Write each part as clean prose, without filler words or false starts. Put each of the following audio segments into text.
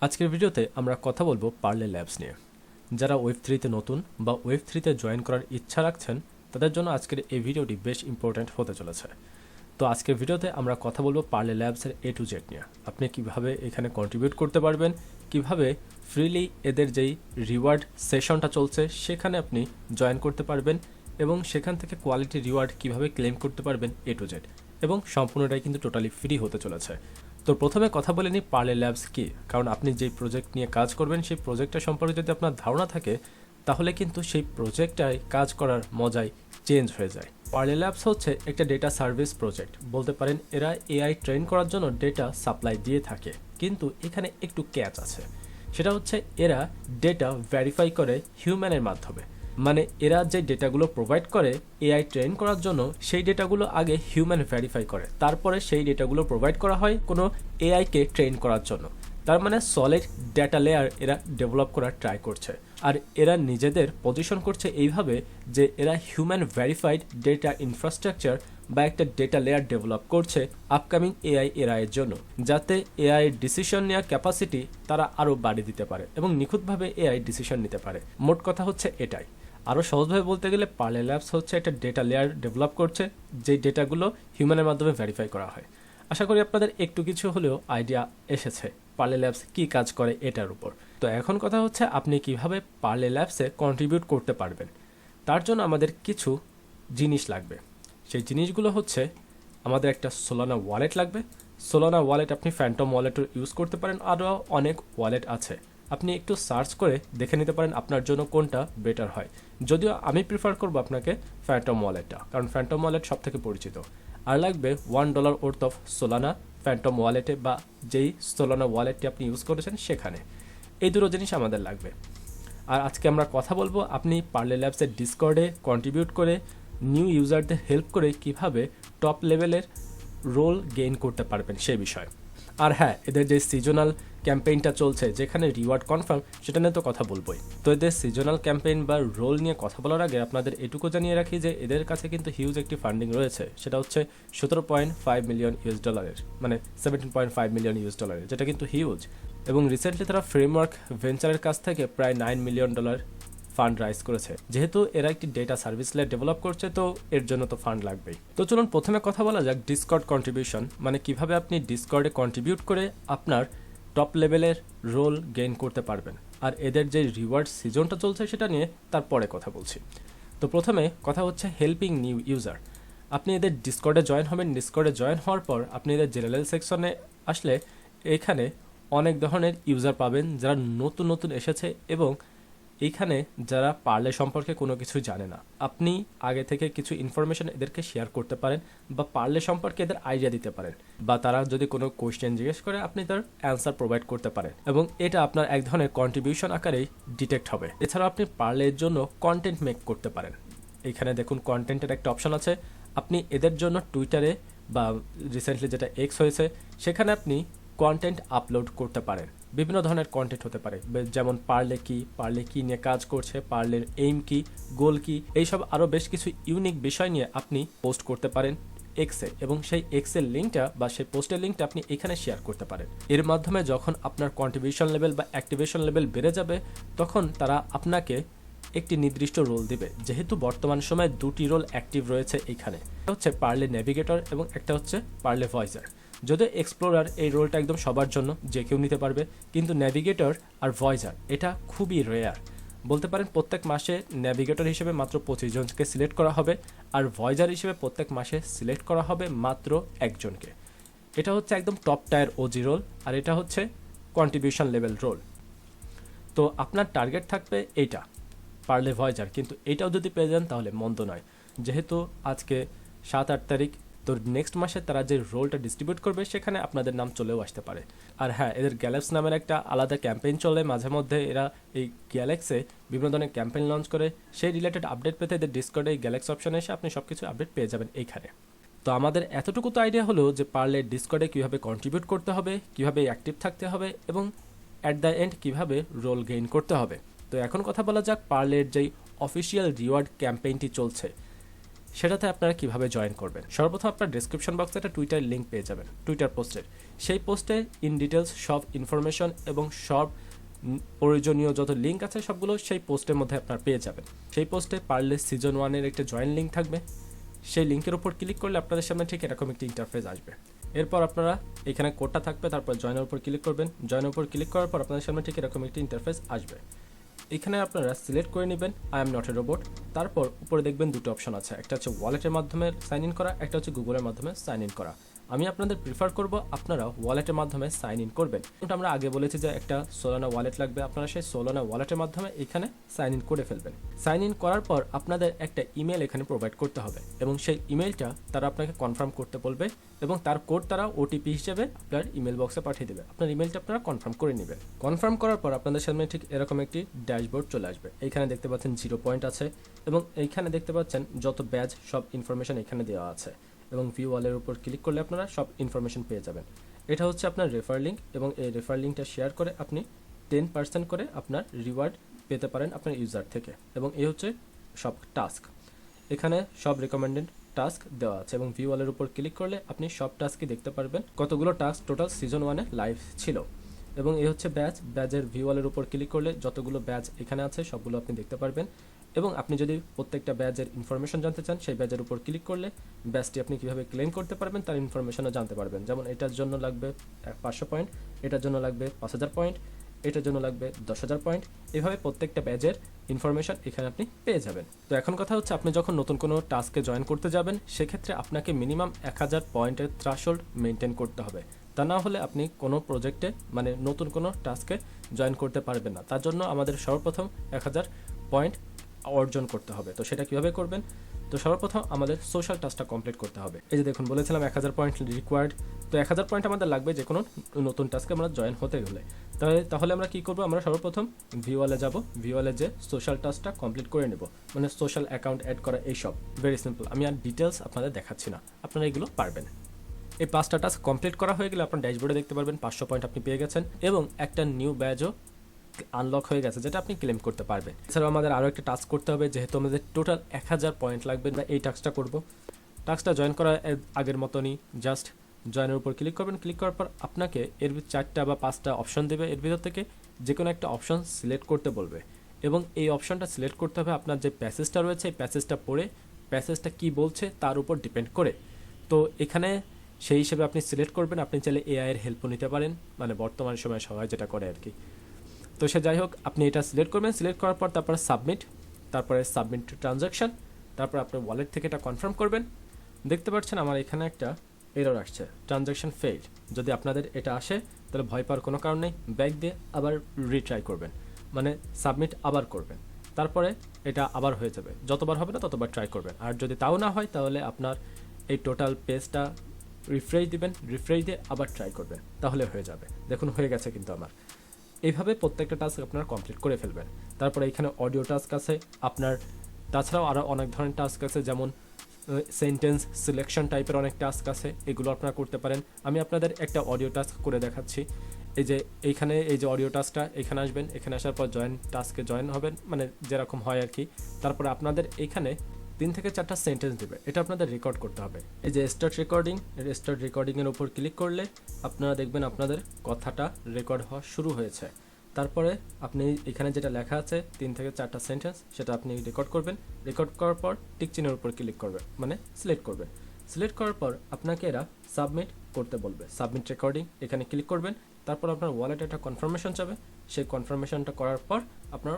আজকের ভিডিওতে আমরা কথা বলবো পার্লে ল্যাবস নিয়ে। যারা ওয়েব থ্রিতে নতুন বা ওয়েব থ্রিতে জয়েন করার ইচ্ছা রাখছেন তাদের জন্য আজকের এই ভিডিওটি বেশ ইম্পর্ট্যান্ট হতে চলেছে। তো আজকের ভিডিওতে আমরা কথা বলবো পার্লে ল্যাবসের A to Z নিয়ে। আপনি কিভাবে এখানে কন্ট্রিবিউট করতে পারবেন, কিভাবে ফ্রিলি এদের যেই রিওয়ার্ড সেশনটা চলছে সেখানে আপনি জয়েন করতে পারবেন এবং সেখান থেকে কোয়ালিটি রিওয়ার্ড কিভাবে ক্লেম করতে পারবেন A to Z, এবং সম্পূর্ণটাই কিন্তু টোটালি ফ্রি হতে চলেছে। তো প্রথমে কথা বলে নিই পার্লে ল্যাবস কি, কারণ আপনি যেই প্রজেক্ট নিয়ে কাজ করবেন সেই প্রজেক্টটা সম্পর্কে যদি আপনার ধারণা থাকে তাহলে কিন্তু সেই প্রজেক্টটায় কাজ করার মজাই চেঞ্জ হয়ে যায়। পার্লে ল্যাবস হচ্ছে একটা ডেটা সার্ভিস প্রজেক্ট, বলতে পারেন এরা এআই ট্রেন করার জন্য ডেটা সাপ্লাই দিয়ে থাকে, কিন্তু এখানে একটু ক্যাচ আছে। সেটা হচ্ছে এরা ডেটা ভেরিফাই করে হিউম্যানের মাধ্যমে, মানে এরা যে ডেটাগুলো প্রোভাইড করে এআই ট্রেন করার জন্য সেই ডেটাগুলো আগে হিউম্যান ভেরিফাই করে, তারপরে সেই ডেটাগুলো প্রোভাইড করা হয় কোনো এআইকে ট্রেন করার জন্য। তার মানে সলিড ডেটা লেয়ার এরা ডেভেলপ করার ট্রাই করছে, আর এরা নিজেদের পজিশন করছে এইভাবে যে এরা হিউম্যান ভেরিফাইড ডেটা ইনফ্রাস্ট্রাকচার বা একটা ডেটা লেয়ার ডেভেলপ করছে আপকামিং এআই এর জন্য, যাতে এআই ডিসিশন নেওয়ার ক্যাপাসিটি তারা আরও বাড়িয়ে দিতে পারে এবং নিখুঁতভাবে এআই ডিসিশন নিতে পারে। মোট কথা হচ্ছে এটাই। আরও সহজভাবে বলতে গেলে পার্লে ল্যাবস হচ্ছে একটা ডেটা লেয়ার ডেভেলপ করছে যেই ডেটাগুলো হিউম্যানের মাধ্যমে ভেরিফাই করা হয়। আশা করি আপনাদের একটু কিছু হলেও আইডিয়া এসেছে পার্লে ল্যাবস কী কাজ করে এটার উপর। তো এখন কথা হচ্ছে আপনি কিভাবে পার্লে ল্যাবসে কন্ট্রিবিউট করতে পারবেন। তার জন্য আমাদের কিছু জিনিস লাগবে। সেই জিনিসগুলো হচ্ছে আমাদের একটা সোলানা ওয়ালেট লাগবে। সোলানা ওয়ালেট আপনি ফ্যান্টম ওয়ালেটও ইউজ করতে পারেন, আরও অনেক ওয়ালেট আছে, আপনি একটু সার্চ করে দেখে নিতে পারেন আপনার জন্য কোনটা বেটার হয়। যদিও আমি প্রিফার করবো আপনাকে ফ্যান্টম ওয়ালেটটা, কারণ ফ্যান্টম ওয়ালেট সব থেকে পরিচিত। আর লাগবে $1 ওর্থ অফ সোলানা ফ্যান্টম ওয়ালেটে বা যেই সোলানা ওয়ালেটটি আপনি ইউজ করেছেন সেখানে। এই দুটো জিনিস আমাদের লাগবে। আর আজকে আমরা কথা বলবো আপনি পার্লে ল্যাবসের ডিসকর্ডে কন্ট্রিবিউট করে নিউ ইউজারদের হেল্প করে কিভাবে টপ লেভেলের রোল গেইন করতে পারবেন সেই বিষয়ে। আর হ্যাঁ, এদের যে সিজনাল ক্যাম্পেইনটা চলছে যেখানে রিওয়ার্ড কনফার্ম, সেটা নিয়ে তো কথা বলবোই। তো এদের সিজনাল ক্যাম্পেইন বা রোল নিয়ে কথা বলার আগে আপনাদের এটুকু জানিয়ে রাখি যে এদের কাছে কিন্তু হিউজ একটি ফান্ডিং রয়েছে, সেটা হচ্ছে $17.5 মিলিয়ন, মানে $17.5 মিলিয়ন, যেটা কিন্তু হিউজ। এবং রিসেন্টলি তারা ফ্রেমওয়ার্ক ভেঞ্চারের কাছ থেকে প্রায় $9 মিলিয়ন ফান্ড রাইজ করেছে। যেহেতু এরা একটি ডেটা সার্ভিস লেয়ার ডেভেলপ করছে তো এর জন্য তো ফান্ড লাগবেই। তো চলুন প্রথমে কথা বলা যাক ডিসকর্ড কন্ট্রিবিউশন, মানে কিভাবে আপনি ডিসকর্ডে কন্ট্রিবিউট করে আপনার টপ লেভেলের রোল গেইন করতে পারবেন। আর এদের যে রিওয়ার্ড সিজনটা চলছে সেটা নিয়ে তারপরে কথা বলছি। তো প্রথমে কথা হচ্ছে হেল্পিং নিউ ইউজার। আপনি এদের ডিসকর্ডে জয়েন হবেন। ডিসকর্ডে জয়েন হওয়ার পর আপনি এদের জেনারেল সেকশনে আসলে এখানে অনেক ধরনের ইউজার পাবেন যারা নতুন নতুন এসেছে এবং এইখানে যারা পার্লে সম্পর্কে কোনো কিছু জানে না। আপনি আগে থেকে কিছু ইনফরমেশন এদেরকে শেয়ার করতে পারেন বা পার্লে সম্পর্কে এদের আইডিয়া দিতে পারেন, বা তারা যদি কোনো কোয়েশ্চেন জিজ্ঞেস করে আপনি তার অ্যান্সার প্রোভাইড করতে পারেন, এবং এটা আপনার এক ধরনের কন্ট্রিবিউশন আকারেই ডিটেক্ট হবে। এছাড়াও আপনি পার্লের জন্য কন্টেন্ট মেক করতে পারেন। এখানে দেখুন কন্টেন্টের একটা অপশন আছে। আপনি এদের জন্য টুইটারে বা রিসেন্টলি যেটা এক্স হয়েছে সেখানে আপনি কন্টেন্ট আপলোড করতে পারেন। বিভিন্ন ধরনের কন্টেন্ট হতে পারে, যেমন পার্লে কি নিয়ে কাজ করছে, পার্লের এইম কি, গোল কি, এইসব আরও বেশ কিছু ইউনিক বিষয় নিয়ে আপনি পোস্ট করতে পারেন এক্সে, এবং সেই এক্সের লিঙ্কটা বা সেই পোস্টের লিঙ্কটা আপনি এখানে শেয়ার করতে পারেন। এর মাধ্যমে যখন আপনার কন্ট্রিবিউশন লেভেল বা অ্যাক্টিভেশন লেভেল বেড়ে যাবে তখন তারা আপনাকে একটি নির্দিষ্ট রোল দিবে। যেহেতু বর্তমান সময়ে দুটি রোল অ্যাক্টিভ রয়েছে এখানে, একটা হচ্ছে পার্লে নেভিগেটর এবং একটা হচ্ছে পার্লে ভয়েসার। যদিও এক্সপ্লোরার এই রোলটা একদম সবার জন্য, যে কেউ নিতে পারবে, কিন্তু নেভিগেটর আর ভয়েসার এটা খুবই রেয়ার। বলতে পারেন প্রত্যেক মাসে নেভিগেটর হিসেবে মাত্র 25 জনকে সিলেক্ট করা হবে, আর ভয়েসার হিসেবে প্রত্যেক মাসে সিলেক্ট করা হবে মাত্র একজনকে। এটা হচ্ছে একদম টপ টায়ার ওজি রোল, আর এটা হচ্ছে কন্ট্রিবিউশন লেভেল রোল। তো আপনার টার্গেট থাকবে এইটা, পার্লে ভয়েসার, কিন্তু এটাও যদি পেয়ে যান তাহলে মন্দ নয়। যেহেতু আজকে 7-8 তারিখ, তো নেক্সট মাসে তারা যে রোলটা ডিস্ট্রিবিউট করবে সেখানে আপনাদের নাম চলেও আসতে পারে। আর হ্যাঁ, এদের গ্যালাক্স নামের একটা আলাদা ক্যাম্পেইন চলে মাঝে মধ্যে। এরা এই গ্যালাক্সে বিভিন্ন ধরনের ক্যাম্পেইন লঞ্চ করে, সেই রিলেটেড আপডেট পেতে এদের ডিসকর্ডে এই গ্যালাক্স অপশনে এসে আপনি সব কিছু আপডেট পেয়ে যাবেন এইখানে। তো আমাদের এতটুকু তো আইডিয়া হলো যে পার্লে ডিসকর্ডে কীভাবে কন্ট্রিবিউট করতে হবে, কীভাবে অ্যাক্টিভ থাকতে হবে এবং অ্যাট দ্য এন্ড কীভাবে রোল গেইন করতে হবে। তো এখন কথা বলা যাক পার্লের যেই অফিসিয়াল রিওয়ার্ড ক্যাম্পেইনটি চলছে সেটাতে আপনারা কিভাবে জয়েন করবেন। সর্বপ্রথম আপনার ডেসক্রিপশন বক্সে একটা টুইটার লিঙ্ক পেয়ে যাবেন, টুইটার পোস্টের। সেই পোস্টে ইন ডিটেলস সব ইনফরমেশন এবং সব প্রয়োজনীয় যত লিঙ্ক আছে সবগুলো সেই পোস্টের মধ্যে আপনার পেয়ে যাবেন। সেই পোস্টে পারলে সিজন 1-এর একটা জয়েন লিঙ্ক থাকবে। সেই লিঙ্কের উপর ক্লিক করলে আপনাদের সামনে ঠিক এরকম একটি ইন্টারফেস আসবে। এরপর আপনারা এখানে কোডটা থাকবে, তারপর জয়েনের উপর ক্লিক করবেন। জয়েনের উপর ক্লিক করার পর আপনাদের সামনে ঠিক এরকম একটি ইন্টারফেস আসবে। এখানে আপনারা সিলেক্ট করে নেবেন I am not a robot. তারপর উপরে দেখবেন দুটো অপশন আছে, একটা হচ্ছে ওয়ালেটের মাধ্যমে সাইন ইন করা, একটা হচ্ছে গুগলের মাধ্যমে সাইন ইন করা। আমি আপনাদের প্রিফার করব আপনারা ওয়ালেটের মাধ্যমে সাইন ইন করবেন। আমরা আগে বলেছি যে একটা সোলানা ওয়ালেট লাগবে, আপনারা সেই সোলানা ওয়ালেটের মাধ্যমে এখানে সাইন ইন করে ফেলবেন। সাইন ইন করার পর আপনাদের একটা ইমেল এখানে প্রোভাইড করতে হবে এবং সেই ইমেলটা তারা আপনাকে কনফার্ম করতে বলবে এবং তার কোড তারা ওটিপি হিসেবে আপনার ইমেল বক্সে পাঠিয়ে দেবে। আপনার ইমেলটা আপনারা কনফার্ম করে নেবেন। কনফার্ম করার পর আপনাদের সামনে ঠিক এরকম একটি ড্যাশবোর্ড চলে আসবে। এইখানে দেখতে পাচ্ছেন 0 পয়েন্ট আছে এবং এইখানে দেখতে পাচ্ছেন যত ব্যাচ সব ইনফরমেশন এখানে দেওয়া আছে এবং ভিউ ওয়ালের উপর ক্লিক করলে আপনারা সব ইনফরমেশন পেয়ে যাবেন। এটা হচ্ছে আপনার রেফার লিঙ্ক এবং এই রেফার লিঙ্কটা শেয়ার করে আপনি 10% করে আপনার রিওয়ার্ড পেতে পারেন আপনার ইউজার থেকে। এবং এই হচ্ছে সব টাস্ক, এখানে সব রেকমেন্ডেড টাস্ক দেওয়া আছে এবং ভিউ ওয়ালের উপর ক্লিক করলে আপনি সব টাস্কই দেখতে পারবেন, কতগুলো টাস্ক টোটাল সিজন 1-এ লাইভ ছিল। এবং এই হচ্ছে ব্যাচের ভিউ ওয়ালের উপর ক্লিক করলে যতগুলো ব্যাচ এখানে আছে সবগুলো আপনি দেখতে পারবেন। এবং আপনি যদি প্রত্যেকটা ব্যাচের ইনফরমেশন জানতে চান সেই ব্যাচের উপর ক্লিক করলে ব্যাচটি আপনি কীভাবে ক্লেম করতে পারবেন তার ইনফরমেশনও জানতে পারবেন। যেমন এটার জন্য লাগবে 500 পয়েন্ট, এটার জন্য লাগবে 5000 পয়েন্ট, এটার জন্য লাগবে 10,000 পয়েন্ট। এভাবে প্রত্যেকটা ব্যাচের ইনফরমেশন এখানে আপনি পেয়ে যাবেন। তো এখন কথা হচ্ছে আপনি যখন নতুন কোনো টাস্কে জয়েন করতে যাবেন সেক্ষেত্রে আপনাকে মিনিমাম 1000 পয়েন্টের থ্রেশহোল্ড মেনটেন করতে হবে। তা না হলে আপনি কোনো প্রজেক্টে মানে নতুন কোনো টাস্কে জয়েন করতে পারবেন না। তার জন্য আমাদের সর্বপ্রথম 1000 পয়েন্ট অর্জন করতে হবে। তো সেটা কীভাবে করবেন? তো সর্বপ্রথম আমাদের সোশ্যাল টাস্কটা কমপ্লিট করতে হবে। এই যে দেখুন বলেছিলাম 1000 পয়েন্ট রিকোয়ার্ড। তো 1000 পয়েন্ট আমাদের লাগবে যে কোনো নতুন টাস্কে আমরা জয়েন হতে গেলে। তাহলে আমরা কী করবো? আমরা সর্বপ্রথম ভিওয়ালে যাব, ভিওয়ালে যে সোশ্যাল টাস্কটা কমপ্লিট করে নেব, মানে সোশ্যাল অ্যাকাউন্ট অ্যাড করা এইসব। ভেরি সিম্পল, আমি আর ডিটেলস আপনাদের দেখাচ্ছি না, আপনারা এগুলো পারবেন। এই 5টা টাস্ক কমপ্লিট করা হয়ে গেলে আপনার ড্যাশবোর্ডে দেখতে পারবেন 500 পয়েন্ট আপনি পেয়ে গেছেন এবং একটা নিউ ব্যাজও আনলক হয়ে গেছে যেটা আপনি ক্লেম করতে পারবেন। এছাড়াও আমাদের আরও একটা টাস্ক করতে হবে, যেহেতু আমাদের টোটাল 1000 পয়েন্ট লাগবে। আমরা এই টাস্কটা করব। টাস্কটা জয়েন করার আগের মতনই জাস্ট জয়েনের উপর ক্লিক করবেন। ক্লিক করার পর আপনাকে এর 4টা বা 5টা অপশন দেবে, এর ভিতর থেকে যে কোনো একটা অপশন সিলেক্ট করতে বলবে এবং এই অপশনটা সিলেক্ট করতে হবে আপনার যে প্যাসেজটা রয়েছে এই প্যাসেজটা পড়ে প্যাসেজটা কী বলছে তার উপর ডিপেন্ড করে। তো এখানে সেই হিসেবে আপনি সিলেক্ট করবেন। আপনি চাইলে এআইয়ের হেল্পও নিতে পারেন, মানে বর্তমান সময়ে সবাই যেটা করে আর কি। তো সে যাই হোক, আপনি এটা সিলেক্ট করবেন। সিলেক্ট করার পর তারপরে সাবমিট ট্রানজাকশন, তারপর আপনার ওয়ালেট থেকে এটা কনফার্ম করবেন। দেখতে পাচ্ছেন আমার এখানে একটা এরর আসছে, ট্রানজাকশন ফেইল্ড। যদি আপনাদের এটা আসে তাহলে ভয় পাওয়ার কোনো কারণ নেই, ব্যাক দিয়ে আবার রিট্রাই করবেন, মানে সাবমিট আবার করবেন। তারপরে এটা আবার হয়ে যাবে, যতবার হবে না ততবার ট্রাই করবেন। আর যদি তাও না হয় তাহলে আপনার এই টোটাল পেজটা রিফ্রেশ দিবেন, রিফ্রেশ দিয়ে আবার ট্রাই করবেন, তাহলে হয়ে যাবে। দেখুন হয়ে গেছে কিন্তু আমার। এইভাবে প্রত্যেকটা টাস্ক আপনারা কমপ্লিট করে ফেলবেন। তারপরে এখানে অডিও টাস্ক আছে আপনার, তাছাড়াও আরও অনেক ধরনের টাস্ক আছে, যেমন সেন্টেন্স সিলেকশন টাইপের অনেক টাস্ক আছে, এগুলো আপনারা করতে পারেন। আমি আপনাদের একটা অডিও টাস্ক করে দেখাচ্ছি। এই যে এইখানে এই যে অডিও টাস্কটা, এখানে আসবেন, এখানে আসার পর টাস্কে জয়েন হবেন, মানে যেরকম হয় আর কি। তারপরে আপনাদের এইখানে 3 থেকে 4টা সেন্টেন্স দেবে, এটা আপনাদের রেকর্ড করতে হবে। এই যে স্টার্ট রেকর্ডিংয়ের উপর ক্লিক করলে আপনারা দেখবেন আপনাদের কথাটা রেকর্ড হওয়া শুরু হয়েছে। তারপরে আপনি এখানে যেটা লেখা আছে 3 থেকে 4টা সেন্টেন্স, সেটা আপনি রেকর্ড করবেন। রেকর্ড করার পর টিক চিহ্নের উপর ক্লিক করবেন, মানে সিলেক্ট করবেন। সিলেক্ট করার পর আপনাকে এরা সাবমিট করতে বলবে, সাবমিট রেকর্ডিং, এখানে ক্লিক করবেন। তারপর আপনার ওয়ালেটে একটা কনফার্মেশন যাবে, সেই কনফার্মেশনটা করার পর আপনার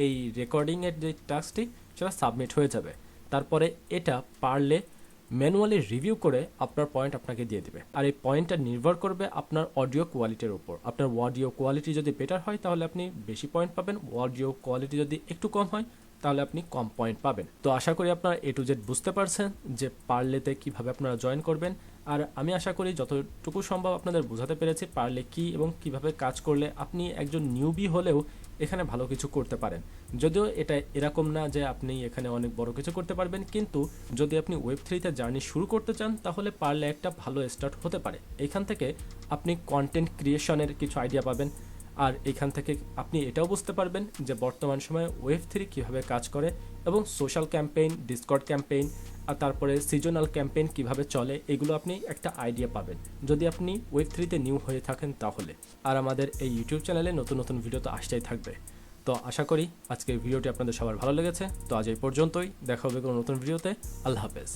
এই রেকর্ডিংয়ের যে টাস্কটি সেটা সাবমিট হয়ে যাবে। তারপরে এটা পারলে ম্যানুয়ালি রিভিউ করে আপনার পয়েন্ট আপনাকে দিয়ে দেবে। আর এই পয়েন্টটা নির্ভর করবে আপনার অডিও কোয়ালিটির উপর। আপনার অডিও কোয়ালিটি যদি বেটার হয় তাহলে আপনি বেশি পয়েন্ট পাবেন, অডিও কোয়ালিটি যদি একটু কম হয় তাহলে আপনি কম পয়েন্ট পাবেন। তো আশা করি আপনারা A to Z বুঝতে পারছেন যে পারলেতে কীভাবে আপনারা জয়েন করবেন। আর আমি আশা করি যতটুকু সম্ভব আপনাদের বোঝাতে পেরেছি পারলে কী এবং কিভাবে কাজ করলে আপনি একজন নিউবি হলেও এখানে ভালো কিছু করতে পারেন। যদিও এটা এরকম না যে আপনি এখানে অনেক বড় কিছু করতে পারবেন, কিন্তু যদি আপনি ওয়েব3তে জার্নি শুরু করতে চান তাহলে পারলে একটা ভালো স্টার্ট হতে পারে। এখান থেকে আপনি কন্টেন্ট ক্রিয়েশনের কিছু আইডিয়া পাবেন, আর এখান থেকে আপনি এটাও বুঝতে পারবেন যে বর্তমান সময়ে ওয়েব3 কীভাবে কাজ করে এবং সোশ্যাল ক্যাম্পেইন, ডিসকর্ড ক্যাম্পেইন আর তারপরে সিজনাল ক্যাম্পেইন কিভাবে চলে এগুলো আপনি একটা আইডিয়া পাবেন যদি আপনি ওয়েব3তে নিউ হয়ে থাকেন তাহলে। আর আমাদের এই ইউটিউব চ্যানেলে নতুন নতুন ভিডিও তো আসতেই থাকবে। তো আশা করি আজকের ভিডিওটি আপনাদের সবার ভালো লেগেছে। তো আজ এই পর্যন্তই, দেখা হবে কোনো নতুন ভিডিওতে। আল্লাহ হাফেজ।